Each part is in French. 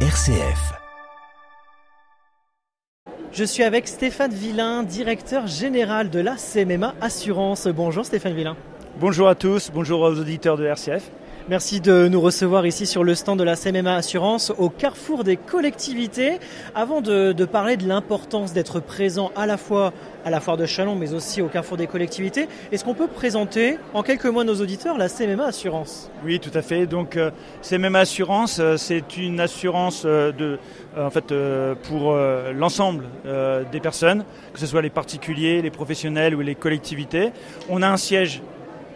RCF. Je suis avec Stéphane Villain, directeur général de la CMMA Assurance. Bonjour Stéphane Villain. Bonjour à tous, bonjour aux auditeurs de RCF. Merci de nous recevoir ici sur le stand de la CMMA Assurance au carrefour des collectivités. Avant de parler de l'importance d'être présent à la fois à la foire de Châlons mais aussi au carrefour des collectivités, est-ce qu'on peut présenter en quelques mots à nos auditeurs la CMMA Assurance ? Oui, tout à fait. Donc CMMA Assurance, c'est une assurance pour l'ensemble des personnes, que ce soit les particuliers, les professionnels ou les collectivités. On a un siège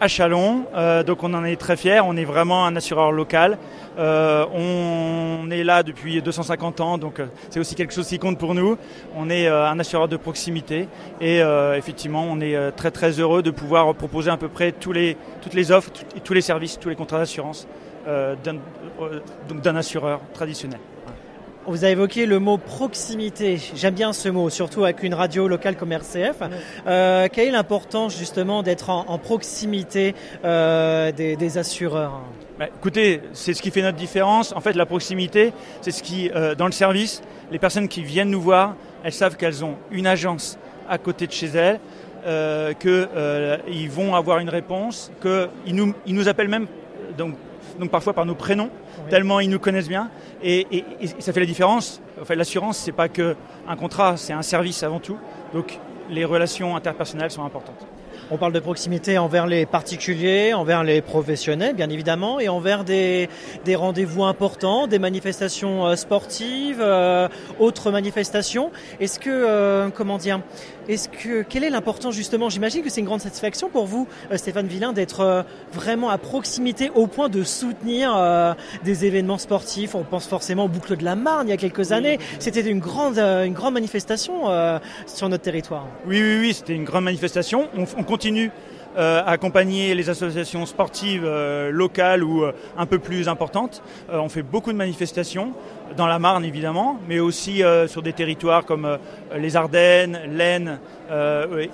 à Châlons, donc on en est très fiers, on est vraiment un assureur local. On est là depuis 250 ans, donc c'est aussi quelque chose qui compte pour nous. On est un assureur de proximité et effectivement on est très très heureux de pouvoir proposer à peu près toutes les offres, tous les services, tous les contrats d'assurance d'un assureur traditionnel. Vous avez évoqué le mot proximité. J'aime bien ce mot, surtout avec une radio locale comme RCF. Quelle est l'importance justement d'être en proximité des assureurs ? Écoutez, c'est ce qui fait notre différence. En fait, la proximité, c'est ce qui, dans le service, les personnes qui viennent nous voir, elles savent qu'elles ont une agence à côté de chez elles, qu'ils vont avoir une réponse, qu'ils nous appellent même donc parfois par nos prénoms, tellement ils nous connaissent bien, et ça fait la différence. En fait, l'assurance, c'est pas que un contrat, c'est un service avant tout. Donc, les relations interpersonnelles sont importantes. On parle de proximité envers les particuliers, envers les professionnels, bien évidemment, et envers des rendez-vous importants, des manifestations sportives, autres manifestations. Quelle est l'importance justement ? J'imagine que c'est une grande satisfaction pour vous, Stéphane Villain, d'être vraiment à proximité au point de soutenir des événements sportifs. On pense forcément au Boucle de la Marne il y a quelques années. C'était une grande manifestation sur notre territoire. Oui, c'était une grande manifestation. On continue à accompagner les associations sportives locales ou un peu plus importantes. On fait beaucoup de manifestations dans la Marne évidemment, mais aussi sur des territoires comme les Ardennes, l'Aisne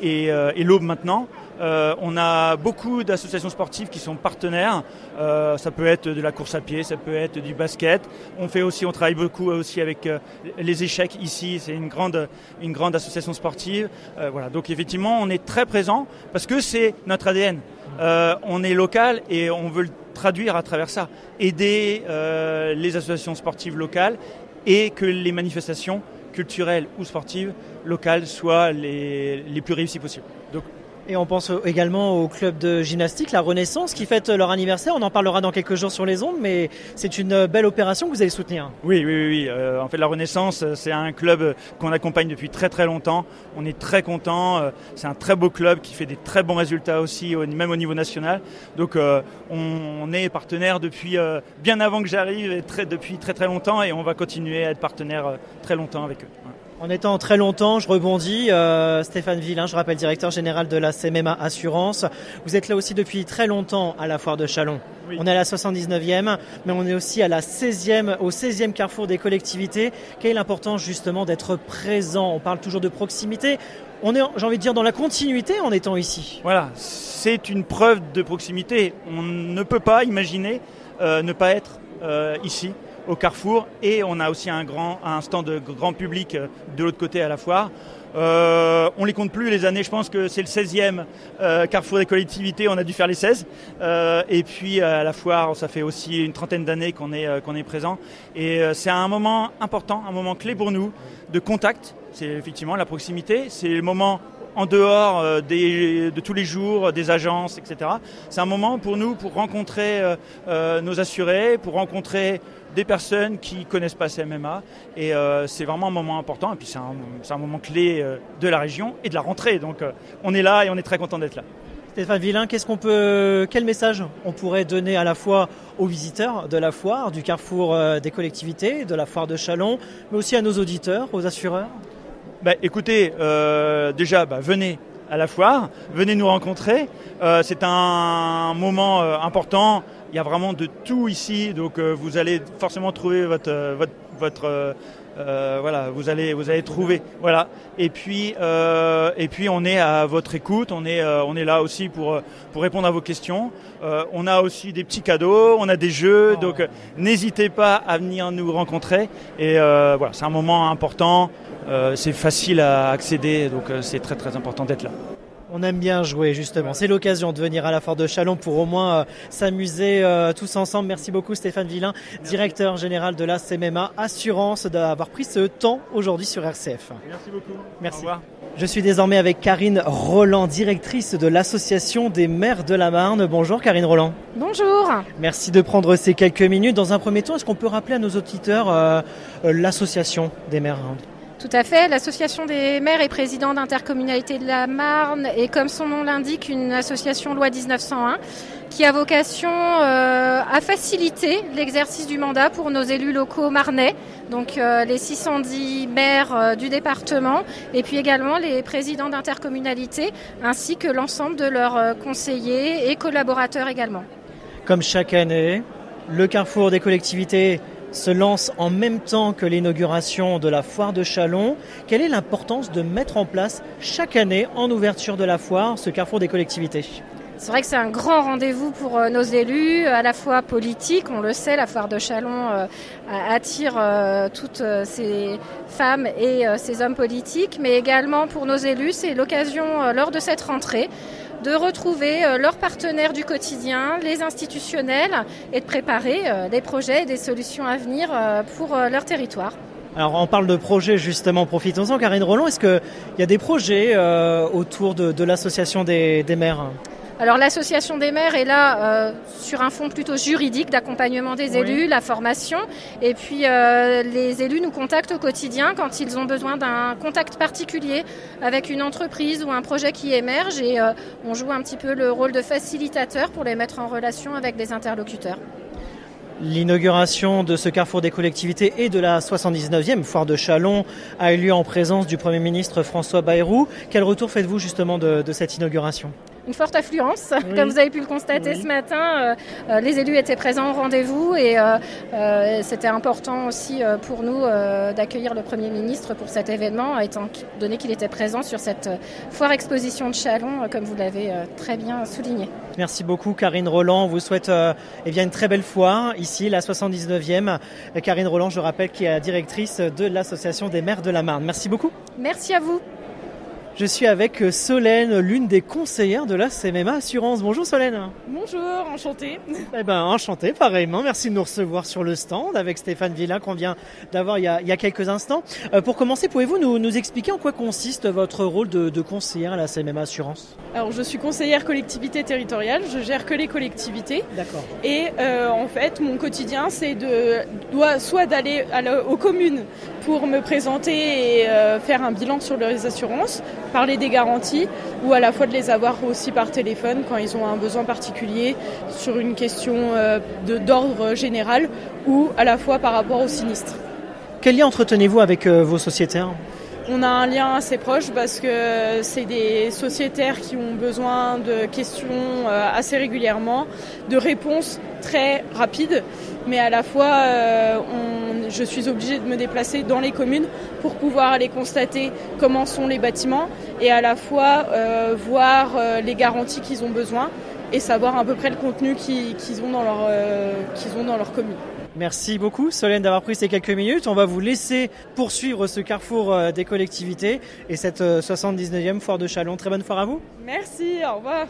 et l'Aube maintenant. On a beaucoup d'associations sportives qui sont partenaires. Ça peut être de la course à pied, ça peut être du basket. On travaille beaucoup aussi avec les échecs ici. C'est une grande association sportive. Voilà. Donc effectivement, on est très présent parce que c'est notre ADN. On est local et on veut le traduire à travers ça. Aider les associations sportives locales et que les manifestations culturelles ou sportives locales soient les plus réussies possibles. Et on pense également au club de gymnastique, la Renaissance, qui fête leur anniversaire. On en parlera dans quelques jours sur les ondes, mais c'est une belle opération que vous allez soutenir. Oui. En fait, la Renaissance, c'est un club qu'on accompagne depuis très très longtemps. On est très contents. C'est un très beau club qui fait des très bons résultats aussi, même au niveau national. Donc, on est partenaire depuis bien avant que j'arrive, depuis très très longtemps, et on va continuer à être partenaire très longtemps avec eux. Ouais. En étant très longtemps, je rebondis, Stéphane Villain, je rappelle directeur général de la CMMA Assurance. Vous êtes là aussi depuis très longtemps à la foire de Châlons. Oui. On est à la 79e, mais on est aussi à au 16e carrefour des collectivités. Quelle est l'importance justement d'être présent ? On parle toujours de proximité. On est, j'ai envie de dire, dans la continuité en étant ici. Voilà, c'est une preuve de proximité. On ne peut pas imaginer ne pas être ici au carrefour, et on a aussi un stand de grand public de l'autre côté à la foire. On les compte plus les années, je pense que c'est le 16e carrefour des collectivités, on a dû faire les 16. Et puis à la foire, ça fait aussi une trentaine d'années qu'on est présent. Et c'est un moment important, un moment clé pour nous de contact. C'est effectivement la proximité, c'est le moment en dehors de tous les jours, des agences, etc. C'est un moment pour nous pour rencontrer nos assurés, pour rencontrer des personnes qui ne connaissent pas CMMA. Et c'est vraiment un moment important. Et puis c'est un moment clé de la région et de la rentrée. Donc on est là et on est très content d'être là. Stéphane Villain, quel message on pourrait donner à la fois aux visiteurs de la foire, du carrefour des collectivités, de la foire de Châlons, mais aussi à nos auditeurs, aux assureurs ? Écoutez, déjà, venez à la foire, venez nous rencontrer. C'est un moment important Il y a vraiment de tout ici, donc vous allez forcément trouver voilà, vous allez trouver, voilà. Et puis on est à votre écoute, on est là aussi pour répondre à vos questions. On a aussi des petits cadeaux, on a des jeux, donc n'hésitez pas à venir nous rencontrer. Et voilà, c'est un moment important, c'est facile à accéder, donc c'est très très important d'être là. On aime bien jouer justement, c'est l'occasion de venir à la Foire de Châlons pour au moins s'amuser tous ensemble. Merci beaucoup Stéphane Villain, directeur général de la CMMA Assurance, d'avoir pris ce temps aujourd'hui sur RCF. Merci beaucoup. Merci. Au revoir. Je suis désormais avec Karine Roland, directrice de l'Association des maires de la Marne. Bonjour Karine Roland. Bonjour. Merci de prendre ces quelques minutes. Dans un premier temps, est-ce qu'on peut rappeler à nos auditeurs l'Association des maires ? Tout à fait. L'Association des maires et présidents d'intercommunalité de la Marne est, comme son nom l'indique, une association loi 1901 qui a vocation à faciliter l'exercice du mandat pour nos élus locaux marnais, donc les 610 maires du département et puis également les présidents d'intercommunalité ainsi que l'ensemble de leurs conseillers et collaborateurs également. Comme chaque année, le Carrefour des collectivités se lance en même temps que l'inauguration de la foire de Châlons. Quelle est l'importance de mettre en place chaque année en ouverture de la foire ce Carrefour des collectivités ? C'est vrai que c'est un grand rendez-vous pour nos élus, à la fois politique, on le sait, la foire de Châlons attire toutes ces femmes et ces hommes politiques, mais également pour nos élus, c'est l'occasion lors de cette rentrée de retrouver leurs partenaires du quotidien, les institutionnels, et de préparer des projets et des solutions à venir pour leur territoire. Alors on parle de projets justement, profitons-en. Karine Roland, est-ce qu'il y a des projets autour de l'association des maires ? Alors l'association des maires est là sur un fond plutôt juridique d'accompagnement des élus, la formation. Et puis les élus nous contactent au quotidien quand ils ont besoin d'un contact particulier avec une entreprise ou un projet qui émerge. Et on joue un petit peu le rôle de facilitateur pour les mettre en relation avec des interlocuteurs. L'inauguration de ce Carrefour des collectivités et de la 79e foire de Châlons a eu lieu en présence du Premier ministre François Bayrou. Quel retour faites-vous justement de cette inauguration ? Une forte affluence, comme vous avez pu le constater ce matin. Les élus étaient présents au rendez-vous et c'était important aussi pour nous d'accueillir le Premier ministre pour cet événement, étant donné qu'il était présent sur cette foire exposition de Châlons, comme vous l'avez très bien souligné. Merci beaucoup Karine Roland. On vous souhaite une très belle foire ici, la 79e. Karine Roland, je rappelle, qui est la directrice de l'Association des maires de la Marne. Merci beaucoup. Merci à vous. Je suis avec Solène, l'une des conseillères de la CMMA Assurance. Bonjour Solène. Bonjour, enchantée. Enchanté, pareillement. Merci de nous recevoir sur le stand avec Stéphane Villain qu'on vient d'avoir il y a quelques instants. Pour commencer, pouvez-vous nous expliquer en quoi consiste votre rôle de conseillère à la CMMA Assurance ? Alors, je suis conseillère collectivité territoriale, je gère que les collectivités. D'accord. Et en fait, mon quotidien, c'est soit d'aller aux communes pour me présenter et faire un bilan sur les assurances, parler des garanties, ou à la fois de les avoir aussi par téléphone quand ils ont un besoin particulier sur une question d'ordre général, ou à la fois par rapport au sinistre. Quel lien entretenez-vous avec vos sociétaires ? On a un lien assez proche parce que c'est des sociétaires qui ont besoin de questions assez régulièrement, de réponses très rapides, mais à la fois je suis obligée de me déplacer dans les communes pour pouvoir aller constater comment sont les bâtiments et à la fois voir les garanties qu'ils ont besoin et savoir à peu près le contenu qu'ils ont dans leur commune. Merci beaucoup Solène d'avoir pris ces quelques minutes. On va vous laisser poursuivre ce carrefour des collectivités et cette 79e foire de Châlons. Très bonne foire à vous. Merci, au revoir.